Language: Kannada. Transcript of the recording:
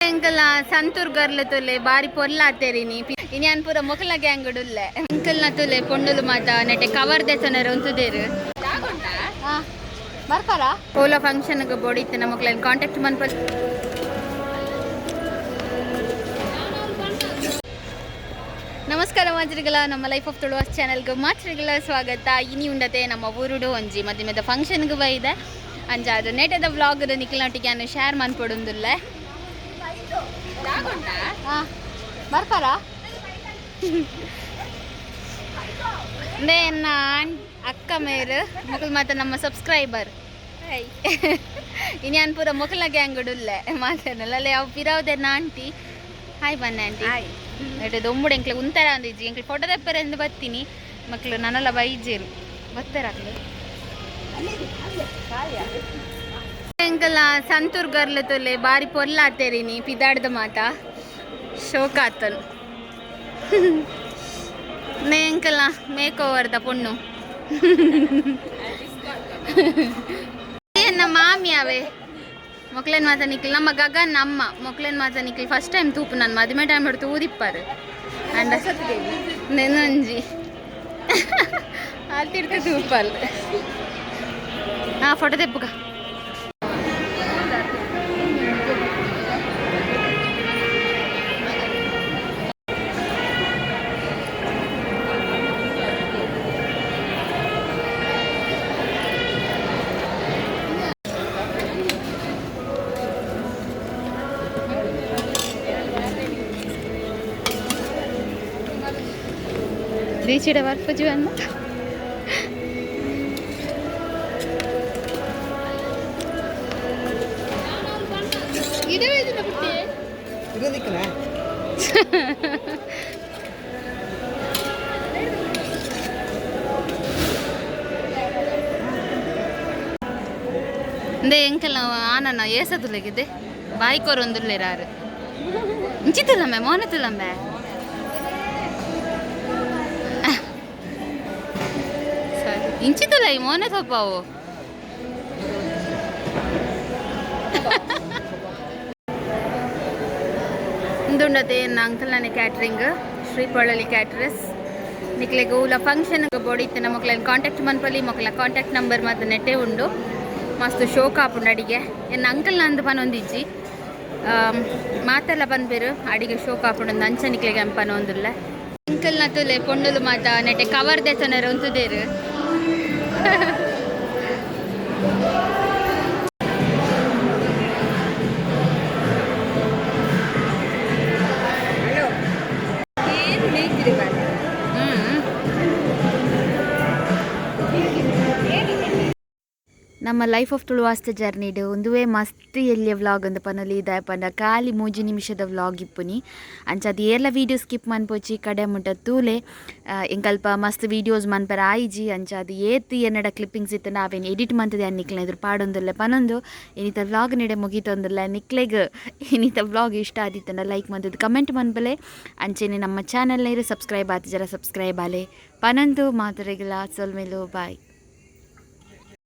ಎಂಕಲ್ನ ಸಂತೂರ್ ಗರ್ಲ ತುಲೆ ಬಾರಿ ಪೊರ್ಲಾತೆರಿನಿ ಇನ್ಯಾನ್ ಪೂರ ಮೊಕಲ ಗ್ಯಾಂಗುಡುಲ್ಲೆ ಎಂಕಲ್ನ ತುಲೆ ಪೊಂಡುಲು ಮಾತ ನೆಟೆ ಕವರ್ ದೆತನರು ಉಂತುದೇರು ಬರ್ಪಾರ ಪೋಲ ಫಂಕ್ಷನ್ಗೆ ಬೋಡಿತ್ತು ಮಕ್ಕಳನ್ನ ಕಾಂಟ್ಯಾಕ್ಟ್ ಮನ್ಪ. ನಮಸ್ಕಾರ ಮಾತ್ರಿಗಳ ನಮ್ಮ ಲೈಫ್ ಆಫ್ ತುಳುವಾಸ್ ಚಾನಲ್ಗೆ ಮಾತ್ರಿಗಳ ಸ್ವಾಗತ. ಇನಿ ಉಂಡತೆ ನಮ್ಮ ಊರುಡು ಒಂಜಿ ಮಧ್ಯೆ ಮಧ್ಯೆ ಫಂಕ್ಷನ್ಗೆ ಬೈದೆ ಅಂಚ ಅದು ನೆಟದ ವ್ಲಾಗ್ ನಿಖಿಲ್ನೊಟ್ಟಿಗೆ ನಾನು ಶೇರ್ ಮಾಡ್ಕೊಡೊಂದಿಲ್ಲ. ಬರ್ಪಾರ ನನ್ನ ಅಕ್ಕ ಮೇರು ಮಕ್ಕಳು ಮಾತ್ರ ನಮ್ಮ ಸಬ್ಸ್ಕ್ರೈಬರ್ ಇನ್ಯಾನ್ ಪೂರ ಮೊಕಲ ಗ್ಯಾಂಗುಡುಲ್ಲೆ ಮಾತಾಡಲ್ಲ ಯಾವ ಪಿರಾವ್ದೇನ ಆಂಟಿ. ಹಾಯ್ ಬನ್ನಿ ಆಂಟಿ. ಎಟ್ಟು ದೊಂಬುಡು ಎಂಕ್ಲೆ ಉಂತರ ಅಂದಿಜ್ಜಿ ಎಂಕ್ಲೆ ಫೋಟೋ ತೆಪ್ಪರೆ ಎಂದು ಬರ್ತೀನಿ ಮಕ್ಕಳು ನನ್ನೆಲ್ಲ ಬೈಜೇರು ಬರ್ತಾರಕ್ಲು ಎಂಕಲ್ಲ ಸಂತೂರ್ ಗರ್ಲ ತೊಲೆ ಬಾರಿ ಪೊರ್ಲಾತೆರಿನಿ ಪಿದಾಡ್ದ ಮಾತ ಶೋಕಾತನ್ ನೇ ಎಂಕಲ್ಲ ಮೇಕ್ ಓವರ್ದ ಪೊಣ್ಣು ನಮ್ಮ ಮಾಮಿ ಅವೇ ಮೊಕ್ಲೇನ್ ಮಾತ ನಿಖಿಲ್ ನಮ್ಮ ಗಗನ್ ಅಮ್ಮ ಮೊಕ್ಲೇನ್ ಮಾತ ನಿಖಿಲ್ ಫಸ್ಟ್ ಟೈಮ್ ತೂಪು ನಾನು ಮದುವೆ ಟೈಮ್ ಹಿಡ್ತು ಊದಿಪ್ಪಾರು ಅಂಡ ನೆನಂಜಿ ಅಲ್ತಿರ್ತ ತೂಪಲ್ ಫೋಟೋ ತೆಪ್ಪುಗ ರೀಚಿಡ ವರ್ಕ್ ಜೀವನ ಅಂದೆ ಎಂಕಲ್ ಆನನ ಏಸದುಲೆಗಿದೆ ಬಾಯ್ಕೋರೊಂದುಲ್ಲೇರಾರು ಇಂಚಿತುಲಮ್ಮೆ ಮೋನತುಲಮ್ಮೆ ಇಂಚಿತುಲ ಈ ಮೋನೆ ಸೊಪ್ಪಾವು ಇಂದುಂಡತೆ ನನ್ನ ಅಂಕಲ್ ನನ್ನ ಕ್ಯಾಟ್ರಿಂಗ್ ಶ್ರೀ ಪೊಳಲಿ ಕ್ಯಾಟ್ರಸ್ ನಿಕ್ಲೆಗೆ ಊಲ ಫಂಕ್ಷನ್ಗೆ ಬೋಡಿತ್ತು ನಮ್ಮ ಮಕ್ಕಳನ್ನ ಕಾಂಟ್ಯಾಕ್ಟ್ ಮನ್ಪಲ್ಲಿ ಮಕ್ಕಳ ಕಾಂಟ್ಯಾಕ್ಟ್ ನಂಬರ್ ಮಾತ್ರ ನೆಟ್ಟೆ ಉಂಡು ಮಸ್ತ್ ಶೋಕ್ ಆಪುಂಡು ಅಡಿಗೆ ಎನ್ನ ಅಂಕಲ್ ನಂದು ಪನೊಂದಿಜ್ಜಿ ಮಾತೆಲ್ಲ ಬಂದ್ಬೇರು ಅಡಿಗೆ ಶೋಕ್ ಆಪುಂಡು ಅಂಚ ನಿಕ್ಲೆಗೆ ಪನೊಂದಿಲ್ಲ ಅಂಕಲ್ನ ತುಲೆ ಪೊಂಡುಲು ಮಾತ ನೆಟ್ಟೆ ಕವರ್ ದೆತನರು ಉಂತುದೇರು ನಮ್ಮ ಲೈಫ್ ಆಫ್ ತುಳುವಾಸ್ತ ಜರ್ನಿಡು ಒಂದುವೇ ಮಸ್ತ್ ಎಲ್ಲಿಯ ವ್ಲಾಗ್ ಅಂತ ಪನೊಲಿ ಇದಾಯ ಪಂಡ ಖಾಲಿ 3 ನಿಮಿಷದ ವ್ಲಾಗ್ ಇಪ್ಪುನಿ ಅಂಚ ಅದು ಏರ್ಲ ವೀಡಿಯೋ ಸ್ಕಿಪ್ ಮನ್ಪೋಚಿ ಕಡೆ ಮುಟ್ಟ ತೂಲೆ ಎಂಕಲ್ಪ ಮಸ್ತ್ ವೀಡಿಯೋಸ್ ಮನ್ಪರ ಆಯ್ಜಿ ಅಂಚ ಅದು ಏತ್ ಎನ್ನಡ ಕ್ಲಿಪ್ಪಿಂಗ್ಸ್ ಇತ್ತು ನಾವೇನು ಎಡಿಟ್ ಮಂತದೆ ನಿಕ್ಲೆ ಇದ್ರ ಪಾಡೊಂದಿಲ್ಲ ಪನೊಂದು ಇನ್ನಿತ ವ್ಲಾಗ್ ನೆಡೆ ಮುಗೀತೊಂದಿಲ್ಲ ನಿಕ್ಲೆಗೆ ಇನ್ನಿತ ವ್ಲಾಗ್ ಇಷ್ಟ ಆದಿತ್ತಂಡ ಲೈಕ್ ಮಂತದ್ದು ಕಮೆಂಟ್ ಮನ್ಪಲೆ ಅಂಚೆನೆ ನಮ್ಮ ಚಾನಲ್ನ ಸಬ್ಸ್ಕ್ರೈಬ್ ಆತ ಜರ ಸಬ್ಸ್ಕ್ರೈಬ್ ಆಲೆ ಪನಂದು ಮಾತರೆಗಿಲ್ಲ ಸೊಲ್ಮೇಲು ಬಾಯ್.